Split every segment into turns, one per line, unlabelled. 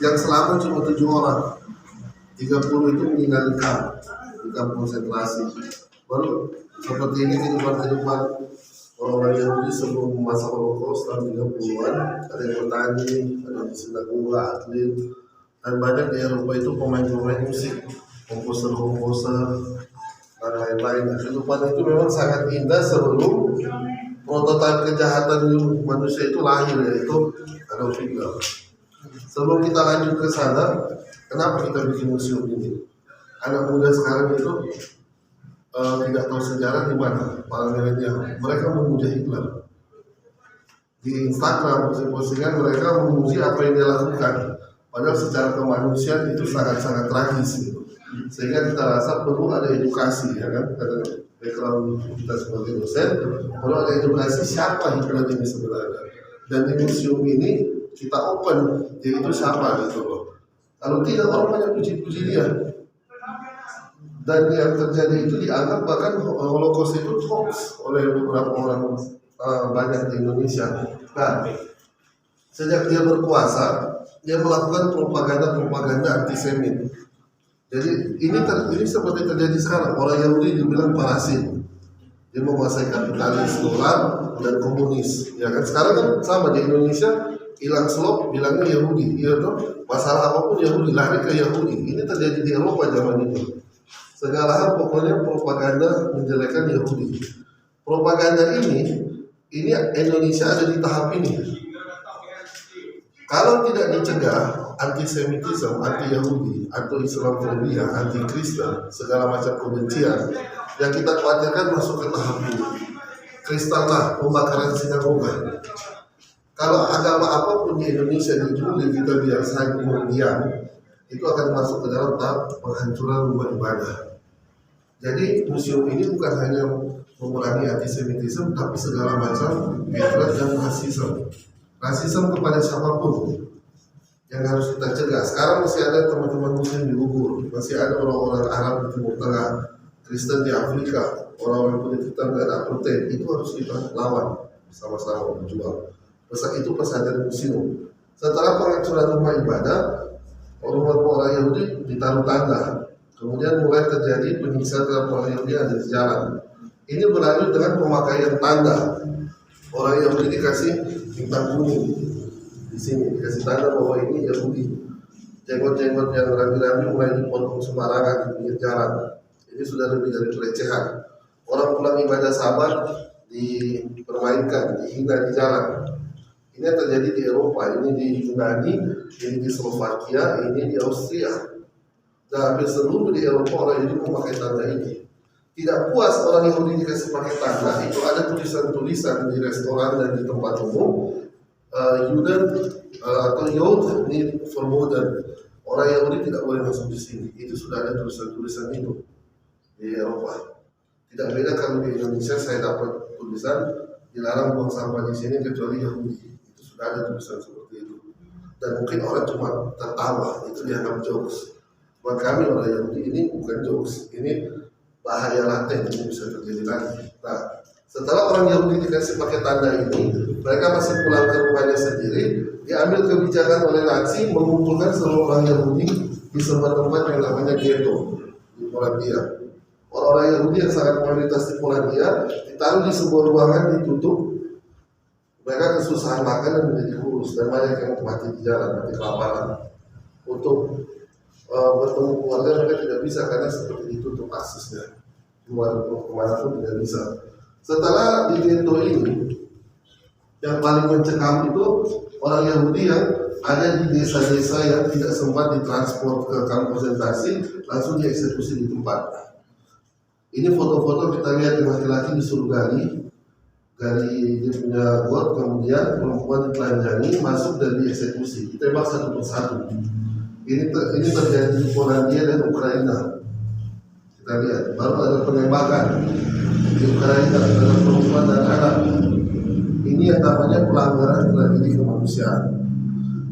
yang selamat cuma 7 orang, 30 itu meninggal di kamp konsentrasi. Baru seperti ini kehidupan orang-orang Yahudi sebelum masa Holocaust tahun 30-an. Ada yang petani, ada yang di sinagoga, atlet, dan banyak di Eropa itu pemain-pemain musik, komposer dan lain-lain. Kehidupan itu memang sangat indah sebelum prototipe kejahatan manusia itu lahir, yaitu Adolf Hitler. Sebelum kita lanjut ke sana, kenapa kita bikin museum ini? Anak muda sekarang itu tidak tahu sejarah di mana para milenial. Mereka memuja Hitler. Di Instagram posting-postingan mereka memuji apa yang dia lakukan. Padahal secara kemanusiaan itu sangat-sangat tragis gitu. Sehingga kita rasa perlu ada edukasi, ya kan? Karena background kita sebagai dosen, perlu ada edukasi siapa Hitler ini sebenarnya. Dan di museum ini kita open, dia itu siapa gitu loh. Kalau tidak, orang banyak puji-puji dia. Dan yang terjadi itu dianggap bahkan Holocaust itu hoax oleh beberapa orang banyak di Indonesia. Nah, sejak dia berkuasa, dia melakukan propaganda antisemit. Jadi ini seperti terjadi sekarang. Orang Yahudi dibilang parasit. Dia menguasai kapitalis, dolar, dan komunis. Ya kan sekarang kan sama di Indonesia, hilang slop bilangnya Yahudi. Iya toh, masalah apapun Yahudi, lari ke Yahudi. Ini terjadi di Eropa zaman itu. Segala hal pokoknya propaganda menjelekan Yahudi. Propaganda ini Indonesia ada di tahap ini. Kalau tidak dicegah, antisemitisme, anti-Yahudi, anti-Islamofobia, anti-Kristen, segala macam kebencian, yang kita khawatirkan masuk ke tahap ini. Kristallah, pembakaran sinagoga. Kalau agama apapun di Indonesia dijuli, kita biar saja diam, itu akan masuk ke dalam tahap penghancuran rumah ibadah. Jadi museum ini bukan hanya memerangi antisemitisme, tapi segala macam hatred dan rasisme. Rasisme kepada siapapun yang harus kita cegah. Sekarang masih ada teman-teman muslim di Ubud, masih ada orang-orang Arab di Timur Tengah, Kristen di Afrika, orang-orang kulit hitam dan apartheid. Itu harus kita lawan sama-sama berjuang. Itu pesan dari museum. Setelah penghancuran rumah ibadah, rumah-rumah orang Yahudi ditaruh tanda. Kemudian mulai terjadi penyiksaan terhadap orang Yahudi ada di jalan. Ini berlanjut dengan pemakaian tanda. Orang Yahudi dikasih bintang kuning di sini, dikasih tanda bahwa ini Yahudi. Jenggot-jenggot yang rapi-rapi mulai dipotong sembarangan di pinggir jalan. Ini sudah lebih dari pelecehan. Orang pulang ibadah Sabat dipermainkan, dihina di jalan. Ini yang terjadi di Eropa, ini di Yunani, ini di Slovakia, ini di Austria. Dan hampir seluruh di Eropa orang Yahudi memakai tanda ini. Tidak puas orang Yahudi dikasih pakai tanda, itu ada tulisan-tulisan di restoran dan di tempat umum. Juden atau Yod ini verboten. Orang Yahudi tidak boleh masuk di sini. Itu sudah ada tulisan-tulisan itu di Eropa. Tidak beda kalau di Indonesia saya dapat tulisan dilarang buang sampah di sini kecuali Yahudi. Sudah ada tulisan seperti itu. Dan mungkin orang cuma tertawa, itu dianggap jokes. Buat kami orang Yahudi ini bukan jokes, ini bahaya laten, ini bisa terjadi lagi. Nah, setelah orang Yahudi dikasih pakai tanda ini, mereka masih pulang ke rumahnya sendiri. Diambil kebijakan oleh Nazi mengumpulkan seluruh orang Yahudi di sebuah tempat yang namanya ghetto di Polandia. Orang-orang Yahudi yang sangat mayoritas di Polandia ditaruh di sebuah ruangan ditutup. Mereka kesusahan makan dan menjadi kurus, dan banyak yang mati di jalan, mati kelaparan. Untuk bertemu keluarga mereka tidak bisa karena seperti ditutup aksesnya. Keluar kemana pun tidak bisa. Setelah di ghetto ini, yang paling mencekam itu orang Yahudi yang ada di desa-desa yang tidak sempat ditransport ke kamp konsentrasi, langsung dieksekusi di tempat. Ini foto-foto kita lihat yang laki-laki disuruh gali dia punya got, kemudian perempuan ditelanjangi, masuk dan dieksekusi, ditembak satu persatu. Ini terjadi di Polandia dan Ukraina. Kita lihat, baru ada penembakan di Ukraina terhadap perempuan dan anak. Ini yang namanya pelanggaran tragedi kemanusiaan.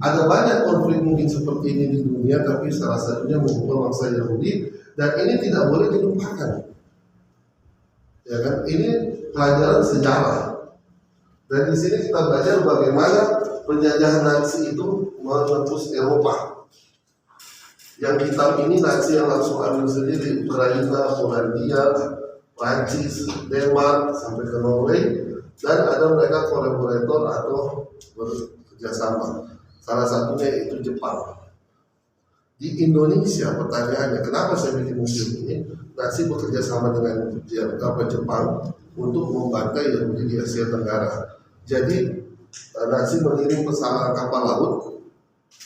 Ada banyak konflik mungkin seperti ini di dunia, tapi salah satunya memukul bangsa Yahudi, dan ini tidak boleh dilupakan. Ya kan? Ini pelajaran sejarah. Dan di sini kita belajar bagaimana penjajahan Nazi itu menembus Eropa. Yang hitam ini Nazi yang langsung ambil sendiri Ukraina, Polandia, Prancis, Denmark sampai ke Norway, dan ada mereka kolaborator atau bekerjasama. Salah satunya itu Jepang. Di Indonesia pertanyaannya, kenapa saya bikin museum ini? Nazi bekerja sama dengan Jepang untuk membantai Yahudi di Asia Tenggara. Jadi Nazi mengirim pesawat kapal laut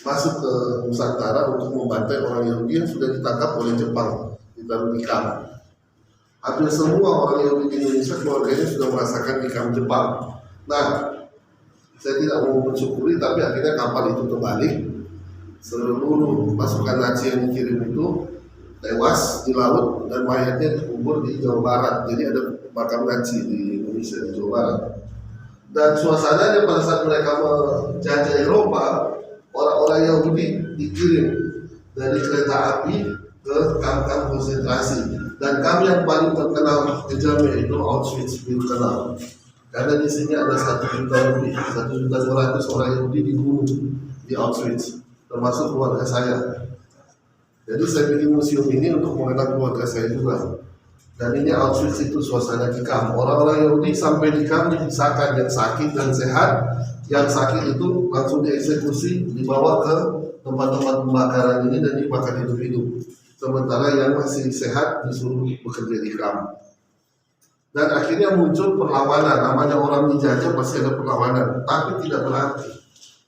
masuk ke Nusantara untuk membantai orang Yahudi yang sudah ditangkap oleh Jepang, ditaruh di kamp. Hampir semua orang Yahudi di Indonesia keluarganya sudah merasakan di kamp Jepang. Nah, saya tidak mau mensyukuri, tapi akhirnya kapal itu terbalik. Seluruh pasukan Nazi yang dikirim itu tewas di laut dan mayatnya dikubur di Jawa Barat. Jadi ada makam Nazi di Indonesia, di Jawa Barat. Dan suasananya pada saat mereka menjajah Eropa, orang-orang Yahudi dikirim dari kereta api ke kamp-kamp konsentrasi. Dan kamp yang paling terkenal kejamnya itu Auschwitz Birkenau. Karena di sini ada 1 juta lebih, 1.200.000 orang Yahudi dibunuh di Auschwitz, termasuk keluarga saya. Jadi saya bikin museum ini untuk mengenang keluarga saya juga. Dan ini Auschwitz itu suasana di kamp. Orang-orang Yahudi sampai di kamp dipisahkan, yang sakit dan sehat. Yang sakit itu langsung dieksekusi, dibawa ke tempat-tempat pembakaran ini dan dibakar hidup-hidup. Sementara yang masih sehat disuruh bekerja di kamp. Dan akhirnya muncul perlawanan. Namanya orang dijajah pasti ada perlawanan, tapi tidak berarti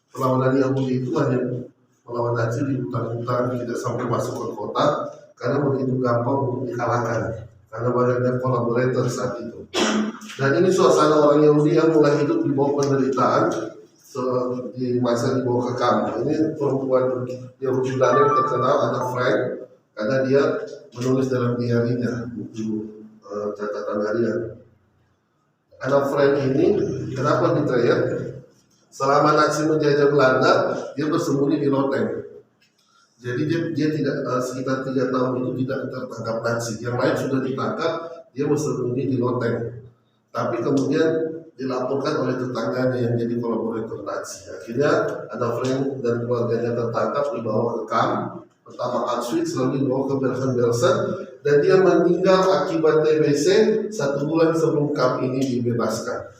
perlawanan Yahudi itu hanya melawan Nazi di hutan-hutan, tidak sampai masuk ke kota, karena begitu gampang untuk dikalahkan, karena banyaknya kolaborator saat itu. Dan ini suasana orang Yahudi yang mulai hidup di bawah penderitaan di masa dibawa ke kamp. Ini perempuan Yahudi Belanda yang terkenal, ada Frank, karena dia menulis dalam diarinya buku catatan harian. Anak Frank ini kenapa diteriak? Selama Nazi menjajah Belanda, dia bersembunyi di loteng. Jadi dia tidak sekitar 3 tahun itu tidak tertangkap Nazi. Yang lain sudah ditangkap, dia bersembunyi di loteng. Tapi kemudian dilaporkan oleh tetangganya yang jadi kolaborator Nazi. Akhirnya ada Frank dan keluarganya tertangkap, dibawa ke kamp. Pertama Auschwitz, lalu dibawa ke Bergen-Belsen, dan dia meninggal akibat TBC 1 bulan sebelum kamp ini dibebaskan.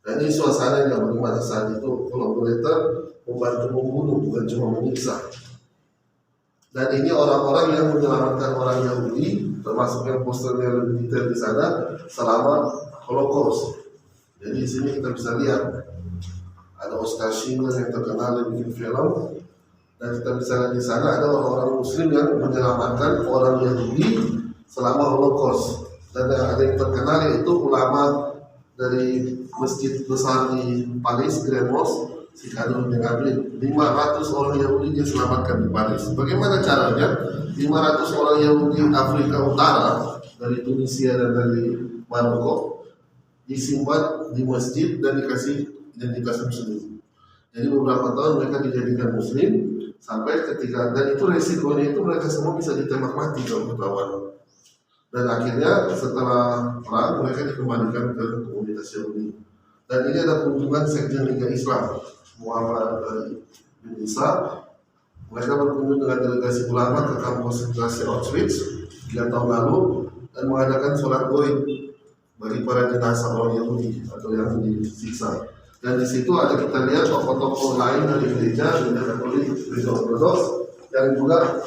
Dan ini suasananya bagaimana saat itu kolaborator membantu membunuh, bukan cuma menyiksa. Dan ini orang-orang yang menyelamatkan orang Yahudi, termasuk yang posternya lebih detail di sana, selama Holocaust. Jadi di sini kita bisa lihat ada Oskar Schindler yang terkenal yang bikin film, dan kita bisa lihat di sana ada orang-orang Muslim yang menyelamatkan orang Yahudi selama Holocaust. Dan ada yang terkenal yaitu ulama dari masjid besar di Paris, Grand Mosque, si Kadun bin Abid. 500 orang Yahudi diselamatkan di Paris. Bagaimana caranya? 500 orang Yahudi Afrika Utara dari Tunisia dan dari Maroko disimpan di masjid dan dikasih identitas Muslim. Jadi beberapa tahun mereka dijadikan Muslim sampai ketika, dan itu resikonya itu mereka semua bisa ditembak mati kalau ketahuan. Dan akhirnya setelah perang mereka dikembalikan ke komunitas Yahudi. Dan ini ada kunjungan Sekjen Liga Islam Muhammad bin Isa. Mereka berkunjung dengan delegasi ulama ke kamp konsentrasi Auschwitz 3 tahun lalu dan mengadakan sholat goib bagi para jenazah orang Yahudi atau yang disiksa. Dan di situ ada kita lihat tokoh-tokoh lain dari gereja Katolik, gereja Ortodoks yang juga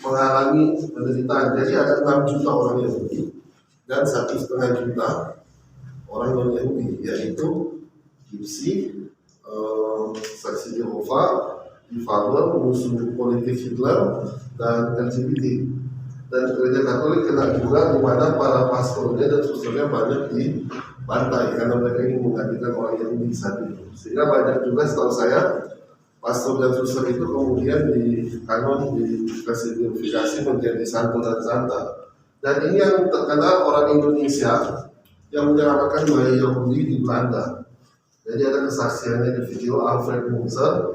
mengalami penderitaan. Jadi ada 6 juta orang Yahudi dan 1,5 juta orang non Yahudi, yaitu Gypsy, Saksi Jehovah, Difabel, musuh politik Hitler, dan LGBT. Dan gereja Katolik kena juga di mana para pastornya dan susternya banyak dibantai karena mereka ingin menggantikan orang Yahudi saat itu. Sehingga banyak juga setahu saya pastor dan suster itu kemudian di kanon dikasih identifikasi menjadi santo dan santa. Dan ini yang terkenal orang Indonesia yang menyelamatkan bayi Yahudi di Belanda. Jadi ada kesaksiannya di video Alfred Munzer.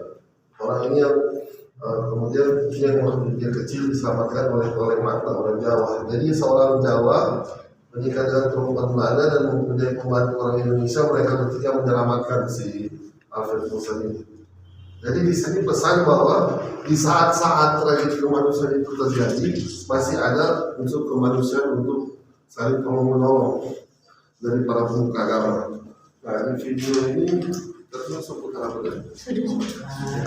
Orang ini yang kemudian dia kecil diselamatkan oleh mata orang Jawa. Jadi seorang Jawa menikah dengan perempuan Belanda dan mempunyai pembantu orang Indonesia. Mereka bertiga menyelamatkan si Alfred Musa ini. Jadi di sini pesan bahwa di saat-saat tragedi kemanusiaan itu terjadi masih ada unsur kemanusiaan untuk saling tolong menolong dari para pemuka agama. Nah, di video ini terus seputar apa?